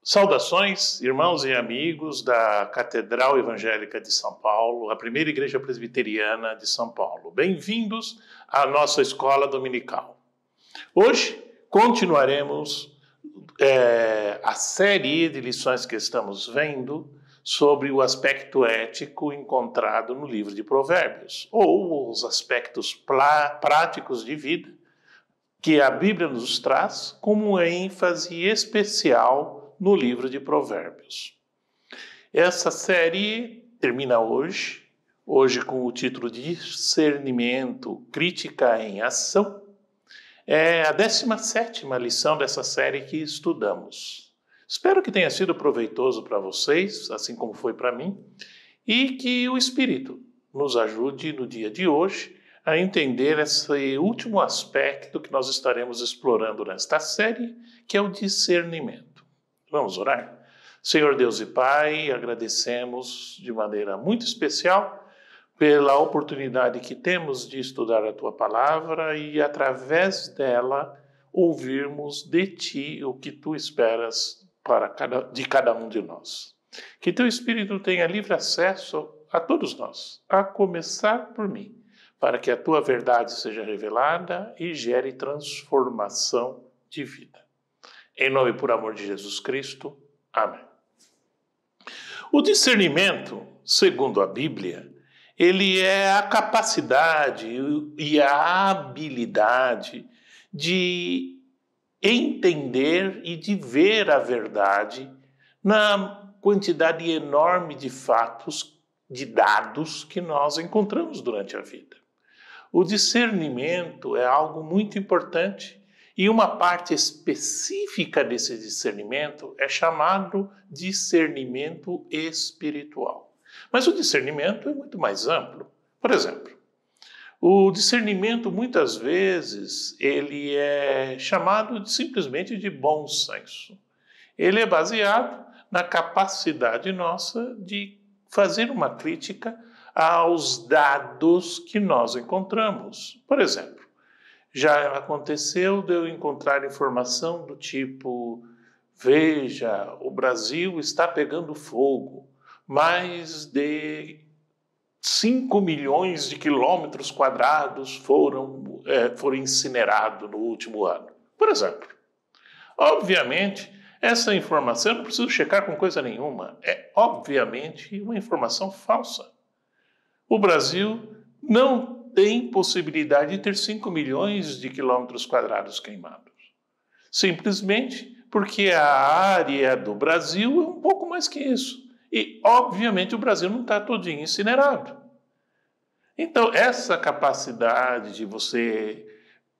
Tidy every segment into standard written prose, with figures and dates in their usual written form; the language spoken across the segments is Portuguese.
Saudações, irmãos e amigos da Catedral Evangélica de São Paulo, a primeira igreja presbiteriana de São Paulo. Bem-vindos à nossa escola dominical. Hoje continuaremos a série de lições que estamos vendo sobre o aspecto ético encontrado no livro de Provérbios, ou os aspectos práticos de vida que a Bíblia nos traz como ênfase especial no livro de Provérbios. Essa série termina hoje com o título de Discernimento, Crítica em Ação. É a 17ª lição dessa série que estudamos. Espero que tenha sido proveitoso para vocês, assim como foi para mim, e que o Espírito nos ajude no dia de hoje a entender esse último aspecto que nós estaremos explorando nesta série, que é o discernimento. Vamos orar? Senhor Deus e Pai, agradecemos de maneira muito especial pela oportunidade que temos de estudar a Tua Palavra e, através dela, ouvirmos de Ti o que Tu esperas de cada um de nós. Que Teu Espírito tenha livre acesso a todos nós, a começar por mim, para que a Tua verdade seja revelada e gere transformação de vida. Em nome e por amor de Jesus Cristo. Amém. O discernimento, segundo a Bíblia, ele é a capacidade e a habilidade de entender e de ver a verdade na quantidade enorme de fatos, de dados que nós encontramos durante a vida. O discernimento é algo muito importante. E uma parte específica desse discernimento é chamado discernimento espiritual. Mas o discernimento é muito mais amplo. Por exemplo, o discernimento muitas vezes ele é chamado simplesmente de bom senso. Ele é baseado na capacidade nossa de fazer uma crítica aos dados que nós encontramos. Por exemplo, já aconteceu de eu encontrar informação do tipo: veja, o Brasil está pegando fogo, mais de 5 milhões de quilômetros quadrados foram incinerados no último ano. Por exemplo, obviamente, essa informação eu não preciso checar com coisa nenhuma. É obviamente uma informação falsa. O Brasil não tem possibilidade de ter 5 milhões de quilômetros quadrados queimados. Simplesmente porque a área do Brasil é um pouco mais que isso. E, obviamente, o Brasil não está todinho incinerado. Então, essa capacidade de você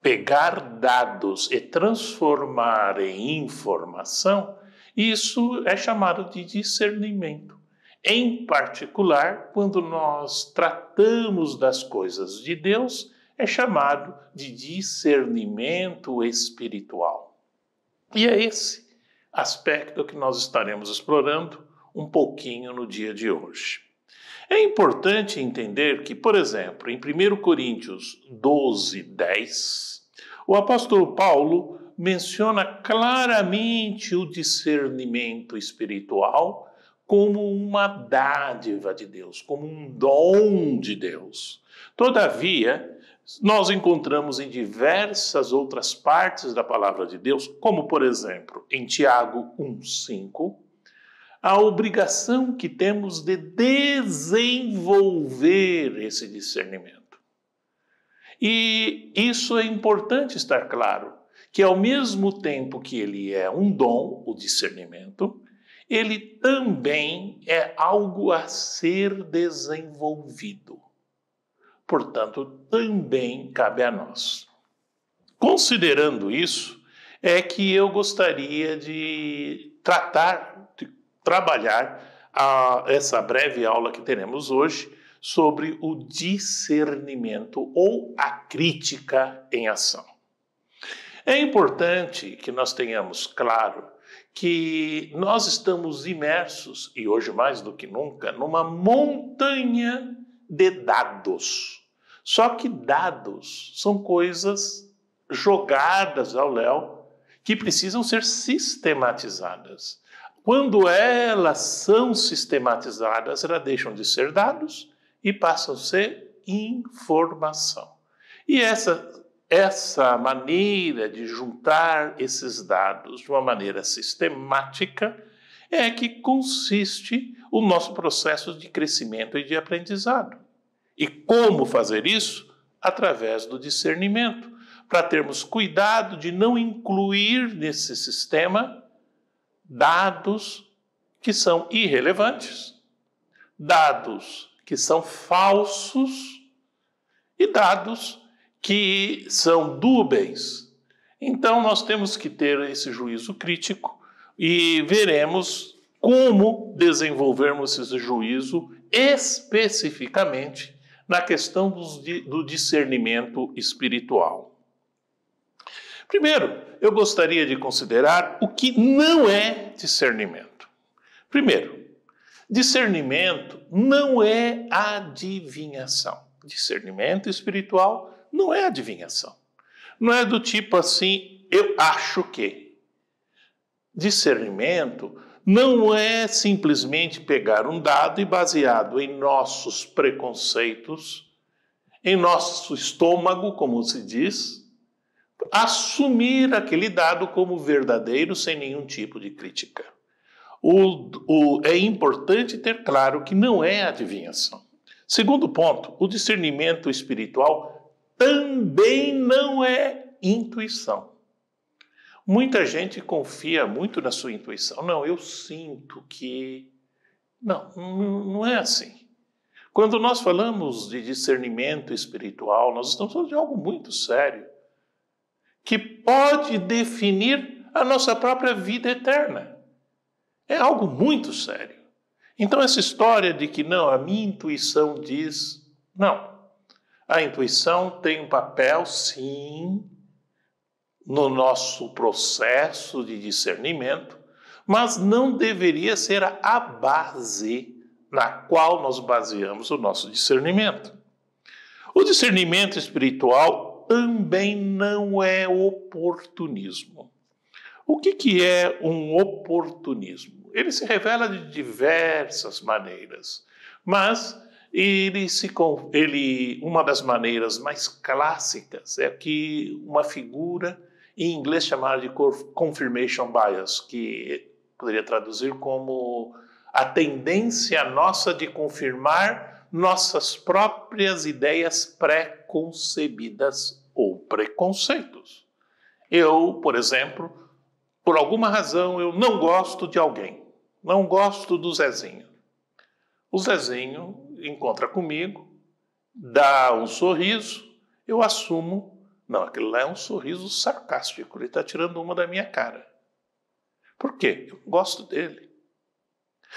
pegar dados e transformar em informação, isso é chamado de discernimento. Em particular, quando nós tratamos das coisas de Deus, é chamado de discernimento espiritual. E é esse aspecto que nós estaremos explorando um pouquinho no dia de hoje. É importante entender que, por exemplo, em 1 Coríntios 12:10, o apóstolo Paulo menciona claramente o discernimento espiritual como uma dádiva de Deus, como um dom de Deus. Todavia, nós encontramos em diversas outras partes da palavra de Deus, como por exemplo em Tiago 1:5, a obrigação que temos de desenvolver esse discernimento. E isso é importante estar claro, que ao mesmo tempo que ele é um dom, o discernimento, ele também é algo a ser desenvolvido. Portanto, também cabe a nós. Considerando isso, é que eu gostaria de trabalhar essa breve aula que teremos hoje sobre o discernimento ou a crítica em ação. É importante que nós tenhamos claro que nós estamos imersos, e hoje mais do que nunca, numa montanha de dados. Só que dados são coisas jogadas ao léu que precisam ser sistematizadas. Quando elas são sistematizadas, elas deixam de ser dados e passam a ser informação. E essa maneira de juntar esses dados de uma maneira sistemática é que consiste o nosso processo de crescimento e de aprendizado. E como fazer isso? Através do discernimento, para termos cuidado de não incluir nesse sistema dados que são irrelevantes, dados que são falsos e dados que são dúbeis. Então, nós temos que ter esse juízo crítico e veremos como desenvolvermos esse juízo especificamente na questão do discernimento espiritual. Primeiro, eu gostaria de considerar o que não é discernimento. Primeiro, discernimento não é adivinhação. Discernimento espiritual não é adivinhação. Não é do tipo assim, eu acho que. Discernimento não é simplesmente pegar um dado e, baseado em nossos preconceitos, em nosso estômago, como se diz, assumir aquele dado como verdadeiro sem nenhum tipo de crítica. É importante ter claro que não é adivinhação. Segundo ponto, o discernimento espiritual também não é intuição. Muita gente confia muito na sua intuição. Não, eu sinto que... Não é assim. Quando nós falamos de discernimento espiritual, nós estamos falando de algo muito sério, que pode definir a nossa própria vida eterna. É algo muito sério. Então, essa história de que não, a minha intuição diz... Não. A intuição tem um papel, sim, no nosso processo de discernimento, mas não deveria ser a base na qual nós baseamos o nosso discernimento. O discernimento espiritual também não é oportunismo. O que é um oportunismo? Ele se revela de diversas maneiras, mas uma das maneiras mais clássicas é que uma figura em inglês chamada de confirmation bias, que poderia traduzir como a tendência nossa de confirmar nossas próprias ideias pré-concebidas ou preconceitos. Eu, por exemplo, por alguma razão, eu não gosto de alguém. Não gosto do Zezinho. O Zezinho encontra comigo, dá um sorriso, eu assumo, não, aquele lá é um sorriso sarcástico, ele está tirando uma da minha cara. Por quê? Eu gosto dele.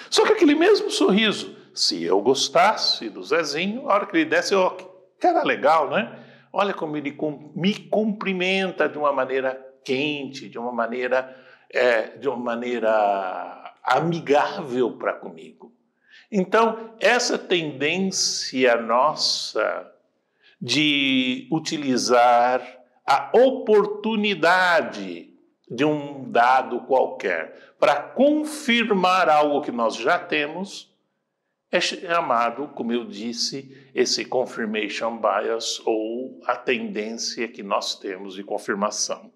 Só que aquele mesmo sorriso, se eu gostasse do Zezinho, a hora que ele desse, cara legal, né? Olha como ele me cumprimenta de uma maneira quente, de uma maneira amigável para comigo. Então, essa tendência nossa de utilizar a oportunidade de um dado qualquer para confirmar algo que nós já temos é chamado, como eu disse, esse confirmation bias, ou a tendência que nós temos de confirmação.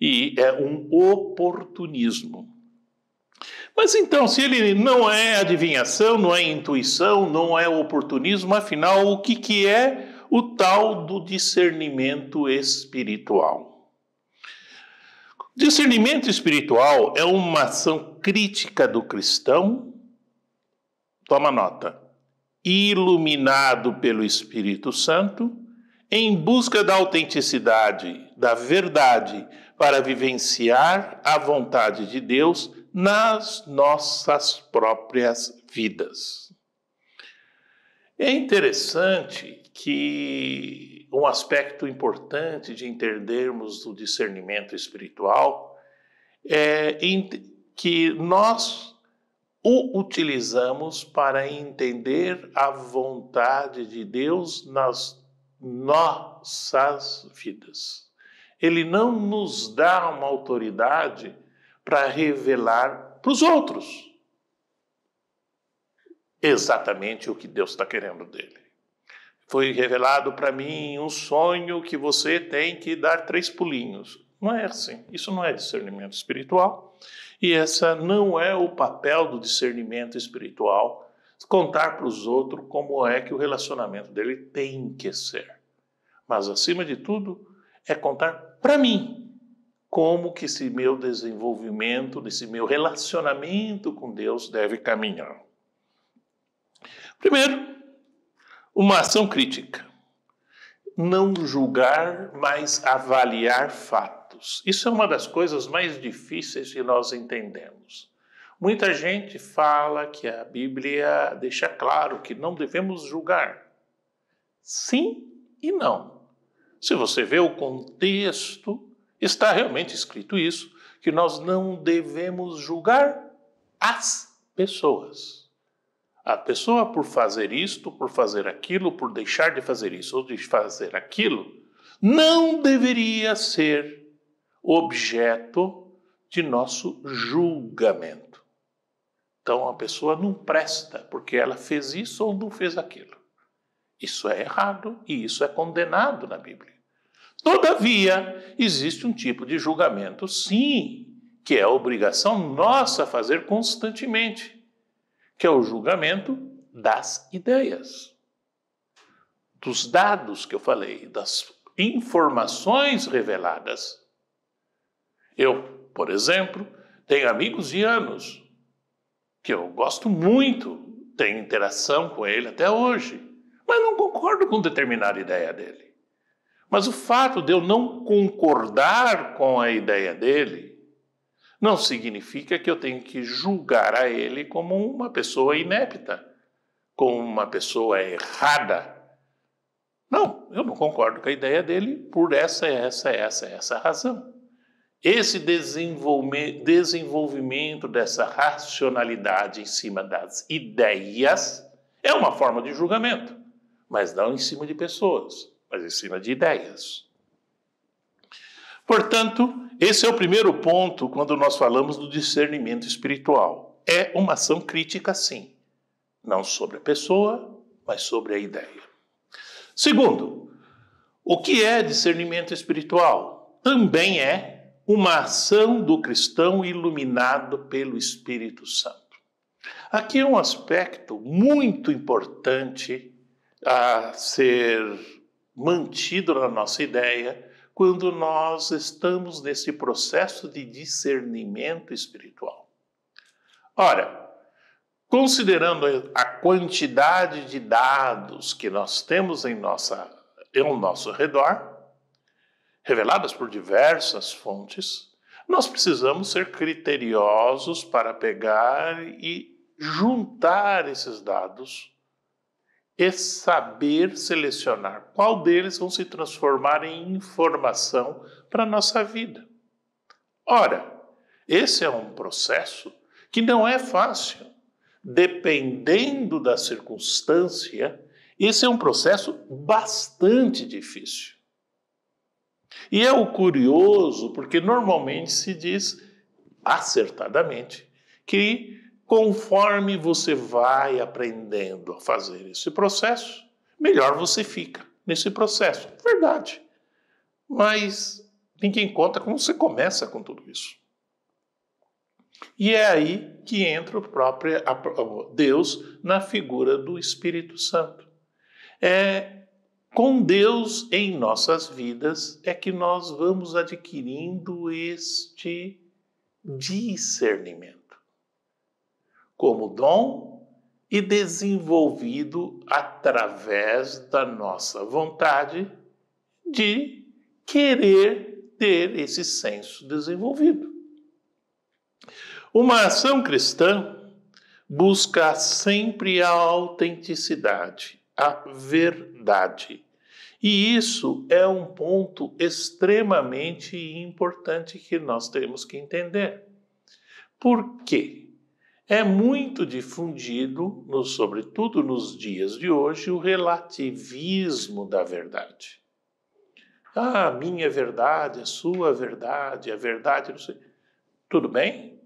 E é um oportunismo. Mas então, se ele não é adivinhação, não é intuição, não é oportunismo, afinal, o que é o tal do discernimento espiritual? Discernimento espiritual é uma ação crítica do cristão, toma nota, iluminado pelo Espírito Santo, em busca da autenticidade, da verdade, para vivenciar a vontade de Deus nas nossas próprias vidas. É interessante que um aspecto importante de entendermos o discernimento espiritual é que nós o utilizamos para entender a vontade de Deus nas nossas vidas. Ele não nos dá uma autoridade para revelar para os outros exatamente o que Deus está querendo dele. Foi revelado para mim um sonho que você tem que dar 3 pulinhos. Não é assim. Isso não é discernimento espiritual. E esse não é o papel do discernimento espiritual, contar para os outros como é que o relacionamento dele tem que ser. Mas, acima de tudo, é contar para mim como que esse meu desenvolvimento, esse meu relacionamento com Deus deve caminhar. Primeiro, uma ação crítica. Não julgar, mas avaliar fatos. Isso é uma das coisas mais difíceis que nós entendemos. Muita gente fala que a Bíblia deixa claro que não devemos julgar. Sim e não. Se você vê o contexto, está realmente escrito isso, que nós não devemos julgar as pessoas. A pessoa, por fazer isto, por fazer aquilo, por deixar de fazer isso ou de fazer aquilo, não deveria ser objeto de nosso julgamento. Então, a pessoa não presta porque ela fez isso ou não fez aquilo. Isso é errado e isso é condenado na Bíblia. Todavia, existe um tipo de julgamento, sim, que é a obrigação nossa fazer constantemente, que é o julgamento das ideias, dos dados que eu falei, das informações reveladas. Eu, por exemplo, tenho amigos de anos que eu gosto muito, tenho interação com ele até hoje, mas não concordo com determinada ideia dele. Mas o fato de eu não concordar com a ideia dele não significa que eu tenho que julgar a ele como uma pessoa inepta, como uma pessoa errada. Não, eu não concordo com a ideia dele por essa razão. Esse desenvolvimento dessa racionalidade em cima das ideias é uma forma de julgamento, mas não em cima de pessoas, mas em cima de ideias. Portanto, esse é o primeiro ponto quando nós falamos do discernimento espiritual. É uma ação crítica, sim. Não sobre a pessoa, mas sobre a ideia. Segundo, o que é discernimento espiritual? Também é uma ação do cristão iluminado pelo Espírito Santo. Aqui é um aspecto muito importante a ser mantido na nossa ideia quando nós estamos nesse processo de discernimento espiritual. Ora, considerando a quantidade de dados que nós temos ao nosso redor, reveladas por diversas fontes, nós precisamos ser criteriosos para pegar e juntar esses dados e saber selecionar qual deles vão se transformar em informação para a nossa vida. Ora, esse é um processo que não é fácil. Dependendo da circunstância, esse é um processo bastante difícil. E é o curioso, porque normalmente se diz, acertadamente, que conforme você vai aprendendo a fazer esse processo, melhor você fica nesse processo. Verdade. Mas ninguém conta como você começa com tudo isso. E é aí que entra o próprio Deus na figura do Espírito Santo. É com Deus em nossas vidas é que nós vamos adquirindo este discernimento como dom e desenvolvido através da nossa vontade de querer ter esse senso desenvolvido. Uma ação cristã busca sempre a autenticidade, a verdade. E isso é um ponto extremamente importante que nós temos que entender. Por quê? É muito difundido, sobretudo nos dias de hoje, o relativismo da verdade. Ah, a minha verdade, a sua verdade, a verdade, não sei. Tudo bem?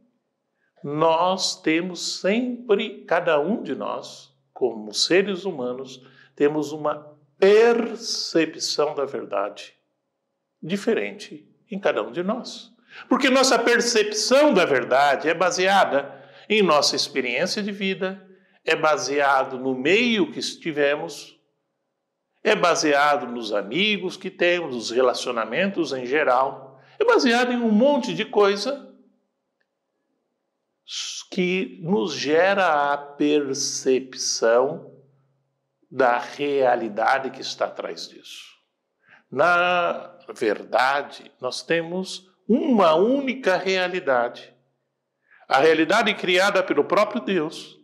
Nós temos sempre, cada um de nós, como seres humanos, temos uma percepção da verdade diferente em cada um de nós. Porque nossa percepção da verdade é baseada em nossa experiência de vida, é baseado no meio que estivemos, é baseado nos amigos que temos, nos relacionamentos em geral, é baseado em um monte de coisa que nos gera a percepção da realidade que está atrás disso. Na verdade, nós temos uma única realidade. A realidade criada pelo próprio Deus.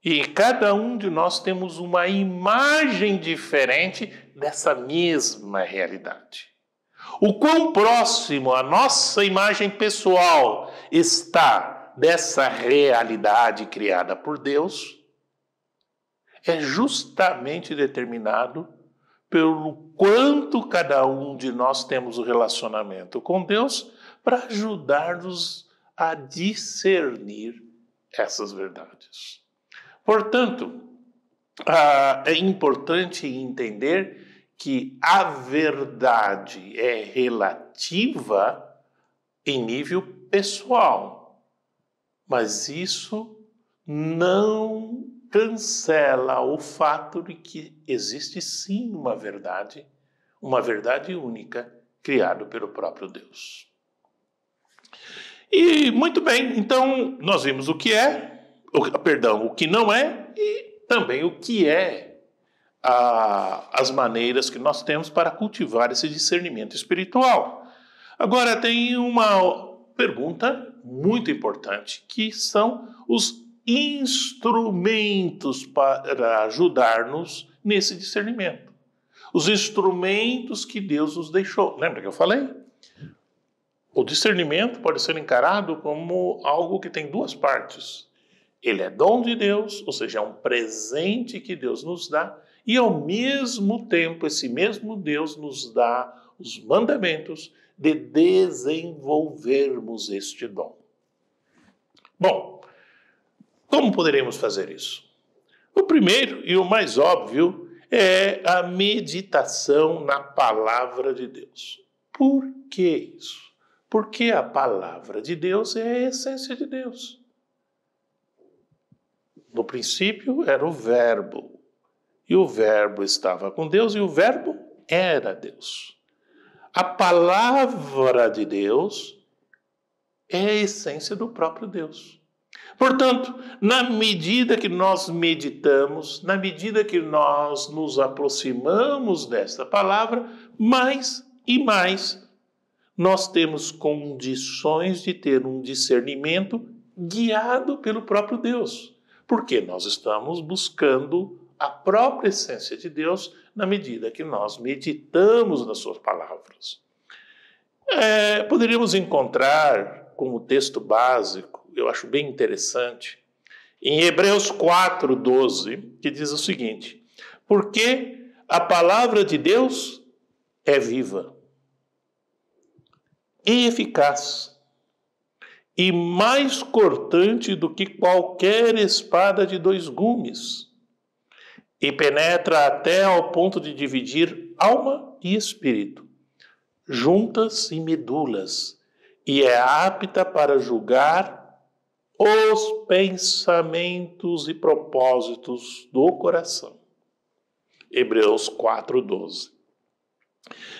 E cada um de nós temos uma imagem diferente dessa mesma realidade. O quão próximo a nossa imagem pessoal está dessa realidade criada por Deus é justamente determinado pelo quanto cada um de nós temos o relacionamento com Deus para ajudar-nos a discernir essas verdades. Portanto, é importante entender que a verdade é relativa em nível pessoal, mas isso não cancela o fato de que existe sim uma verdade única, criada pelo próprio Deus. E muito bem, então nós vimos o que é, o que não é e também o que é as maneiras que nós temos para cultivar esse discernimento espiritual. Agora tem uma pergunta muito importante, que são os instrumentos para ajudar-nos nesse discernimento. Os instrumentos que Deus nos deixou. Lembra que eu falei? O discernimento pode ser encarado como algo que tem duas partes. Ele é dom de Deus, ou seja, é um presente que Deus nos dá, e ao mesmo tempo esse mesmo Deus nos dá os mandamentos de desenvolvermos este dom. Bom, como poderemos fazer isso? O primeiro e o mais óbvio é a meditação na palavra de Deus. Por que isso? Porque a palavra de Deus é a essência de Deus. No princípio era o Verbo, e o Verbo estava com Deus, e o Verbo era Deus. A palavra de Deus é a essência do próprio Deus. Portanto, na medida que nós meditamos, na medida que nós nos aproximamos desta palavra, mais e mais nós temos condições de ter um discernimento guiado pelo próprio Deus. Porque nós estamos buscando a própria essência de Deus na medida que nós meditamos nas suas palavras. Poderíamos encontrar como texto básico, eu acho bem interessante, em Hebreus 4:12, que diz o seguinte: porque a palavra de Deus é viva e eficaz, e mais cortante do que qualquer espada de dois gumes, e penetra até ao ponto de dividir alma e espírito, juntas e medulas, e é apta para julgar os pensamentos e propósitos do coração. Hebreus 4:12.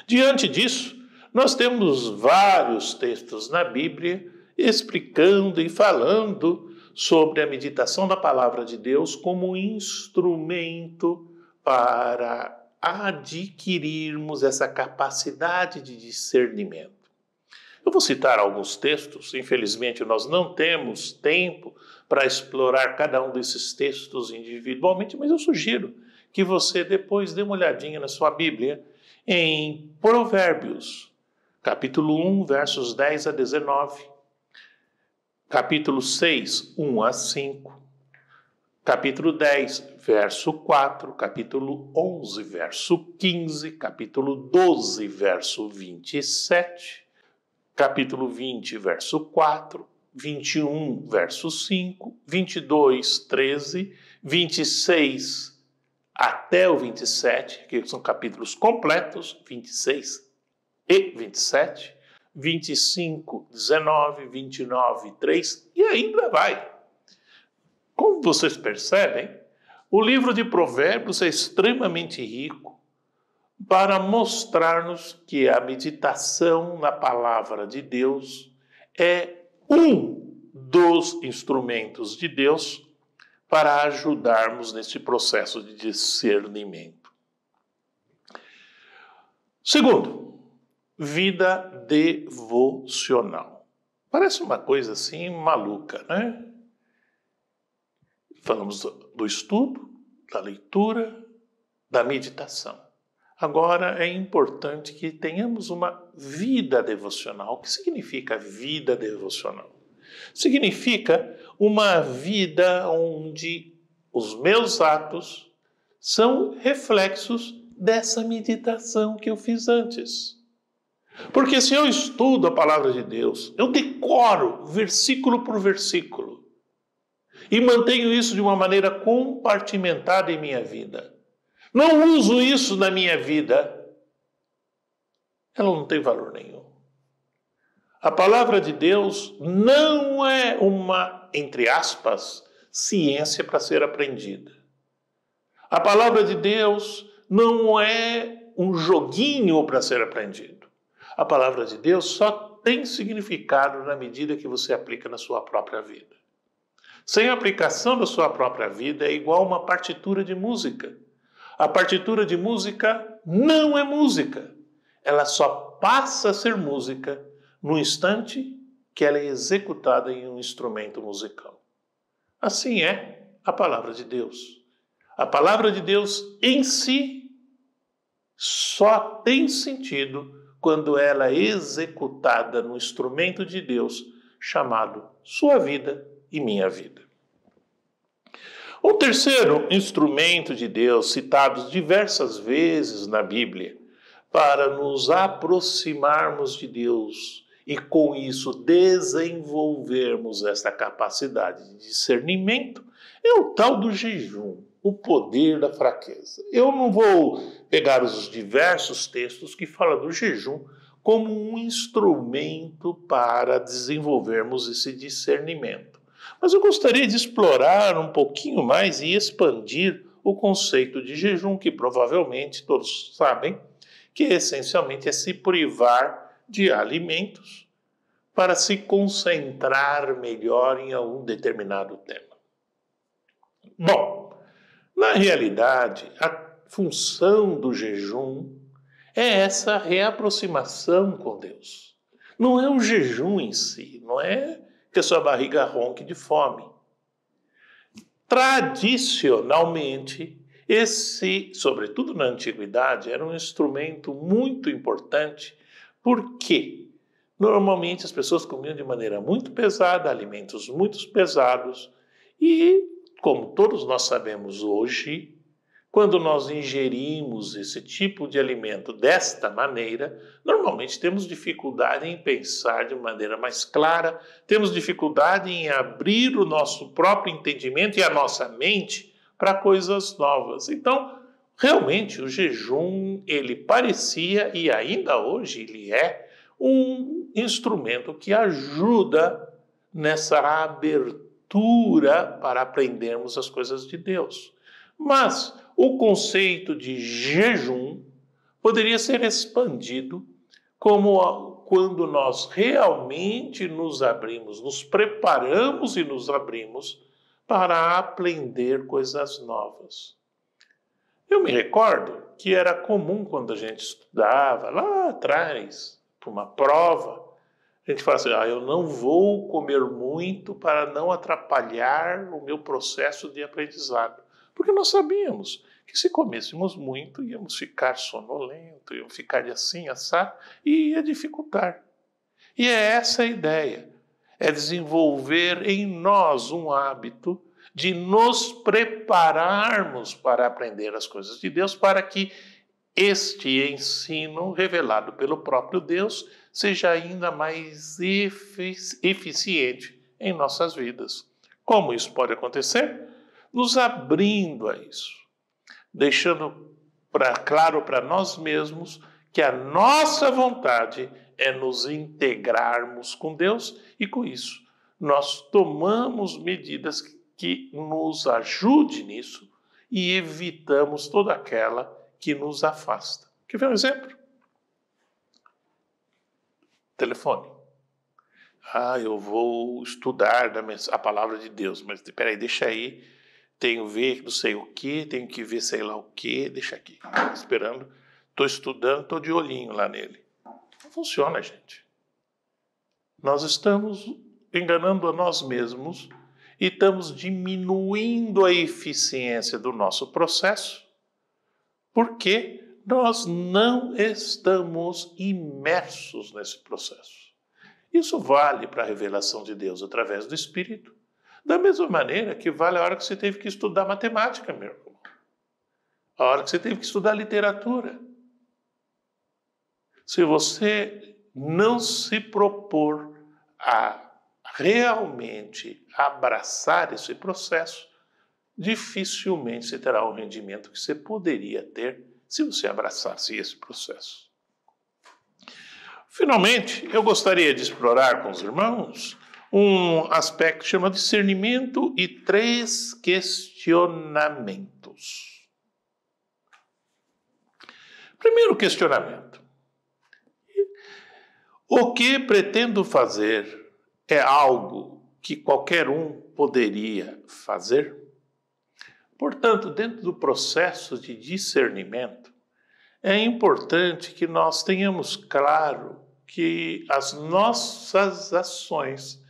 Diante disso, nós temos vários textos na Bíblia explicando e falando sobre a meditação da palavra de Deus como instrumento para adquirirmos essa capacidade de discernimento. Eu vou citar alguns textos, infelizmente nós não temos tempo para explorar cada um desses textos individualmente, mas eu sugiro que você depois dê uma olhadinha na sua Bíblia em Provérbios, capítulo 1, versos 10 a 19, capítulo 6, 1 a 5, capítulo 10, verso 4, capítulo 11, verso 15, capítulo 12, verso 27, capítulo 20, verso 4, 21, verso 5, 22, 13, 26 até o 27, que são capítulos completos, 26 e 27, 25, 19, 29, 3 e ainda vai. Como vocês percebem, o livro de Provérbios é extremamente rico para mostrar-nos que a meditação na palavra de Deus é um dos instrumentos de Deus para ajudarmos nesse processo de discernimento. Segundo, vida devocional. Parece uma coisa assim maluca, né? Falamos do estudo, da leitura, da meditação. Agora é importante que tenhamos uma vida devocional. O que significa vida devocional? Significa uma vida onde os meus atos são reflexos dessa meditação que eu fiz antes. Porque se eu estudo a palavra de Deus, eu decoro versículo por versículo e mantenho isso de uma maneira compartimentada em minha vida. Não uso isso na minha vida, ela não tem valor nenhum. A palavra de Deus não é uma, entre aspas, ciência para ser aprendida. A palavra de Deus não é um joguinho para ser aprendido. A palavra de Deus só tem significado na medida que você aplica na sua própria vida. Sem aplicação da sua própria vida é igual uma partitura de música. A partitura de música não é música. Ela só passa a ser música no instante que ela é executada em um instrumento musical. Assim é a palavra de Deus. A palavra de Deus em si só tem sentido quando ela é executada no instrumento de Deus chamado sua vida e minha vida. O terceiro instrumento de Deus, citado diversas vezes na Bíblia, para nos aproximarmos de Deus e com isso desenvolvermos essa capacidade de discernimento, é o tal do jejum, o poder da fraqueza. Eu não vou pegar os diversos textos que falam do jejum como um instrumento para desenvolvermos esse discernimento. Mas eu gostaria de explorar um pouquinho mais e expandir o conceito de jejum, que provavelmente todos sabem, que essencialmente é se privar de alimentos para se concentrar melhor em algum determinado tema. Bom, na realidade, a função do jejum é essa reaproximação com Deus. Não é o jejum em si, não é que a sua barriga ronque de fome. Tradicionalmente, esse, sobretudo na antiguidade, era um instrumento muito importante, porque normalmente as pessoas comiam de maneira muito pesada, alimentos muito pesados, e, como todos nós sabemos hoje, quando nós ingerimos esse tipo de alimento desta maneira, normalmente temos dificuldade em pensar de maneira mais clara, temos dificuldade em abrir o nosso próprio entendimento e a nossa mente para coisas novas. Então, realmente, o jejum, ele parecia, e ainda hoje ele é, um instrumento que ajuda nessa abertura para aprendermos as coisas de Deus. Mas o conceito de jejum poderia ser expandido como quando nós realmente nos abrimos, nos preparamos e nos abrimos para aprender coisas novas. Eu me recordo que era comum quando a gente estudava lá atrás, para uma prova, a gente fala assim, eu não vou comer muito para não atrapalhar o meu processo de aprendizado. Porque nós sabíamos que se comêssemos muito, íamos ficar sonolentos, íamos ficar de assim, assado, e ia dificultar. E é essa a ideia. é desenvolver em nós um hábito de nos prepararmos para aprender as coisas de Deus, para que este ensino revelado pelo próprio Deus seja ainda mais eficiente em nossas vidas. Como isso pode acontecer? Nos abrindo a isso, deixando claro para nós mesmos que a nossa vontade é nos integrarmos com Deus e com isso nós tomamos medidas que nos ajudem nisso e evitamos toda aquela que nos afasta. Quer ver um exemplo? Telefone. Eu vou estudar a palavra de Deus, mas peraí, deixa aí, tenho que ver não sei o que, tenho que ver sei lá o que, deixa aqui, esperando, estou estudando, estou de olhinho lá nele. Não funciona, gente. Nós estamos enganando a nós mesmos e estamos diminuindo a eficiência do nosso processo, porque nós não estamos imersos nesse processo. Isso vale para a revelação de Deus através do Espírito, da mesma maneira que vale a hora que você teve que estudar matemática, meu irmão. A hora que você teve que estudar literatura. Se você não se propor a realmente abraçar esse processo, dificilmente você terá o rendimento que você poderia ter se você abraçasse esse processo. Finalmente, eu gostaria de explorar com os irmãos um aspecto chamado discernimento e 3 questionamentos. Primeiro questionamento. O que pretendo fazer é algo que qualquer um poderia fazer? Portanto, dentro do processo de discernimento, é importante que nós tenhamos claro que as nossas ações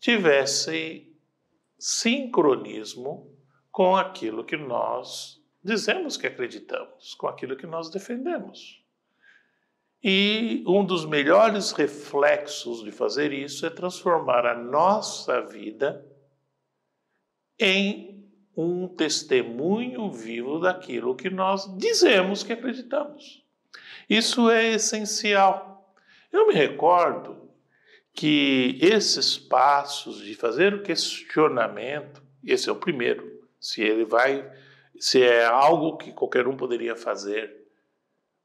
tivessem sincronismo com aquilo que nós dizemos que acreditamos, com aquilo que nós defendemos. E um dos melhores reflexos de fazer isso é transformar a nossa vida em um testemunho vivo daquilo que nós dizemos que acreditamos. Isso é essencial. Eu me recordo que esses passos de fazer o questionamento, esse é o primeiro, se é algo que qualquer um poderia fazer,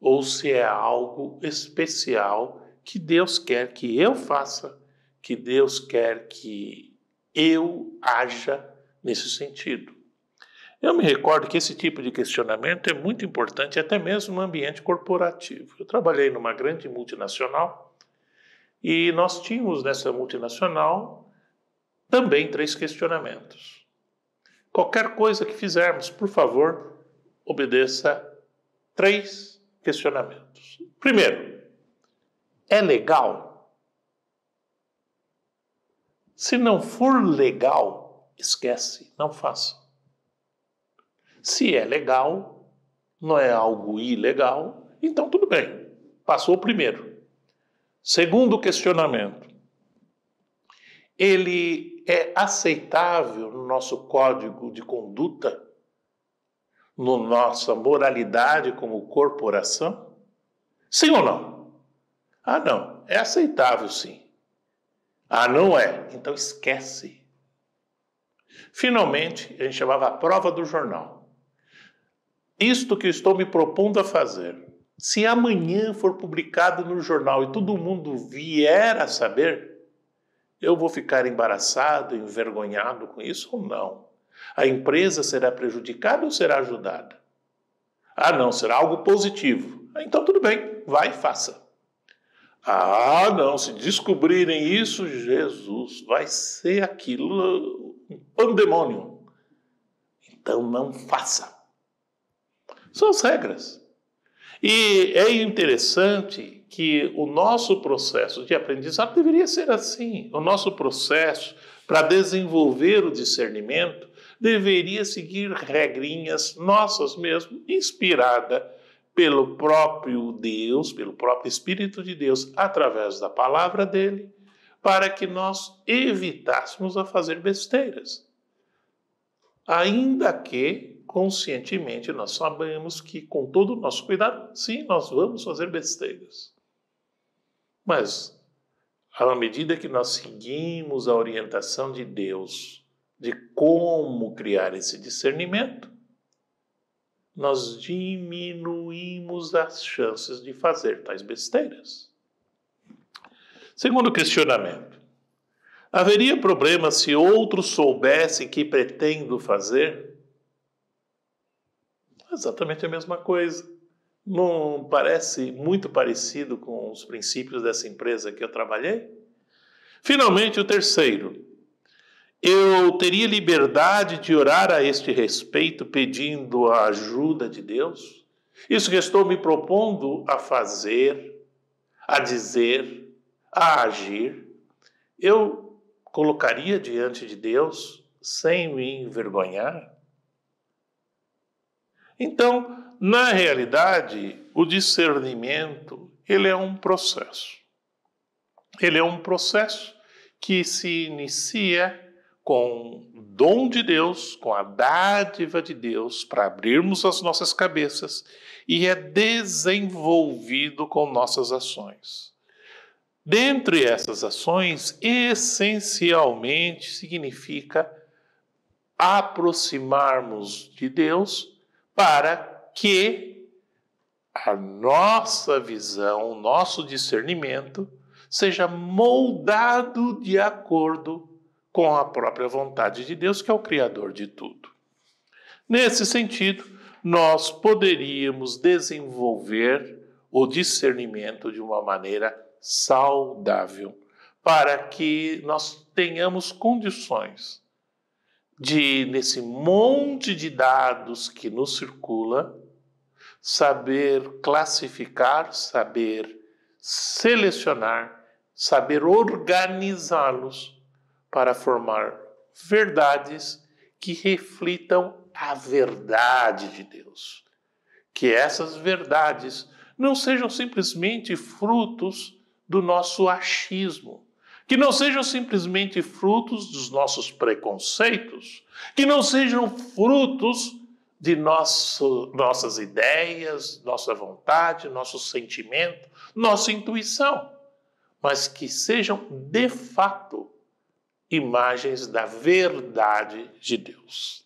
ou se é algo especial que Deus quer que eu faça, que Deus quer que eu haja nesse sentido. Eu me recordo que esse tipo de questionamento é muito importante, até mesmo no ambiente corporativo. Eu trabalhei numa grande multinacional e nós tínhamos nessa multinacional também 3 questionamentos. Qualquer coisa que fizermos, por favor, obedeça 3 questionamentos. Primeiro, é legal? Se não for legal, esquece, não faça. Se é legal, não é algo ilegal, então tudo bem, passou o primeiro. Segundo questionamento, ele é aceitável no nosso código de conduta, na nossa moralidade como corporação? Sim ou não? Não, é aceitável sim. Não é, então esquece. Finalmente, a gente chamava a prova do jornal. Isto que eu estou me propondo a fazer, se amanhã for publicado no jornal e todo mundo vier a saber, eu vou ficar embaraçado, envergonhado com isso ou não? A empresa será prejudicada ou será ajudada? Não, será algo positivo. Então tudo bem, vai e faça. Não, se descobrirem isso, Jesus, vai ser aquilo, um pandemônio. Então não faça. São as regras. E é interessante que o nosso processo de aprendizado deveria ser assim. O nosso processo para desenvolver o discernimento deveria seguir regrinhas nossas mesmo, inspirada pelo próprio Deus, pelo próprio Espírito de Deus, através da palavra dele, para que nós evitássemos a fazer besteiras. Ainda que, conscientemente, nós sabemos que, com todo o nosso cuidado, sim, nós vamos fazer besteiras. Mas, à medida que nós seguimos a orientação de Deus de como criar esse discernimento, nós diminuímos as chances de fazer tais besteiras. Segundo questionamento: haveria problema se outros soubessem que pretendo fazer? Exatamente a mesma coisa. Não parece muito parecido com os princípios dessa empresa que eu trabalhei? Finalmente, o terceiro: eu teria liberdade de orar a este respeito pedindo a ajuda de Deus? Isso que estou me propondo a fazer, a dizer, a agir, eu colocaria diante de Deus sem me envergonhar? Então, na realidade, o discernimento, ele é um processo. Ele é um processo que se inicia com o dom de Deus, com a dádiva de Deus, para abrirmos as nossas cabeças, e é desenvolvido com nossas ações. Dentre essas ações, essencialmente significa aproximarmos de Deus para que a nossa visão, o nosso discernimento, seja moldado de acordo com a própria vontade de Deus, que é o Criador de tudo. Nesse sentido, nós poderíamos desenvolver o discernimento de uma maneira saudável, para que nós tenhamos condições de, nesse monte de dados que nos circula, saber classificar, saber selecionar, saber organizá-los para formar verdades que reflitam a verdade de Deus. Que essas verdades não sejam simplesmente frutos do nosso achismo, que não sejam simplesmente frutos dos nossos preconceitos, que não sejam frutos de nossas ideias, nossa vontade, nosso sentimento, nossa intuição, mas que sejam, de fato, imagens da verdade de Deus.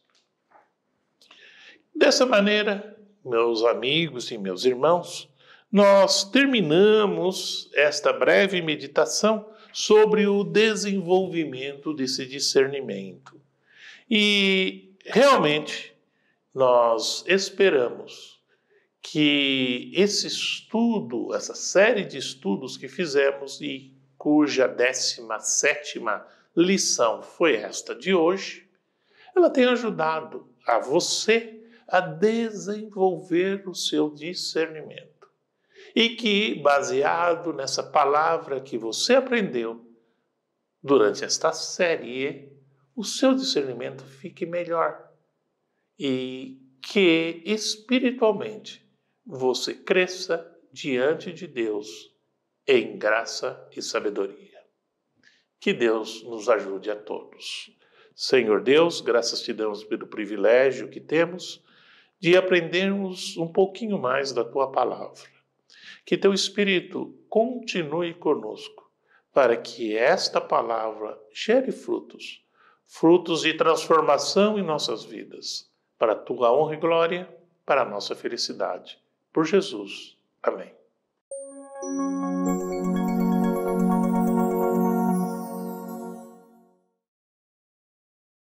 Dessa maneira, meus amigos e meus irmãos, nós terminamos esta breve meditação sobre o desenvolvimento desse discernimento. E, realmente, nós esperamos que esse estudo, essa série de estudos que fizemos e cuja 17ª lição foi esta de hoje, ela tem ajudado a você a desenvolver o seu discernimento. E que, baseado nessa palavra que você aprendeu durante esta série, o seu discernimento fique melhor. E que, espiritualmente, você cresça diante de Deus em graça e sabedoria. Que Deus nos ajude a todos. Senhor Deus, graças te damos pelo privilégio que temos de aprendermos um pouquinho mais da tua palavra. Que teu Espírito continue conosco, para que esta palavra gere frutos, frutos de transformação em nossas vidas, para a tua honra e glória, para a nossa felicidade. Por Jesus. Amém.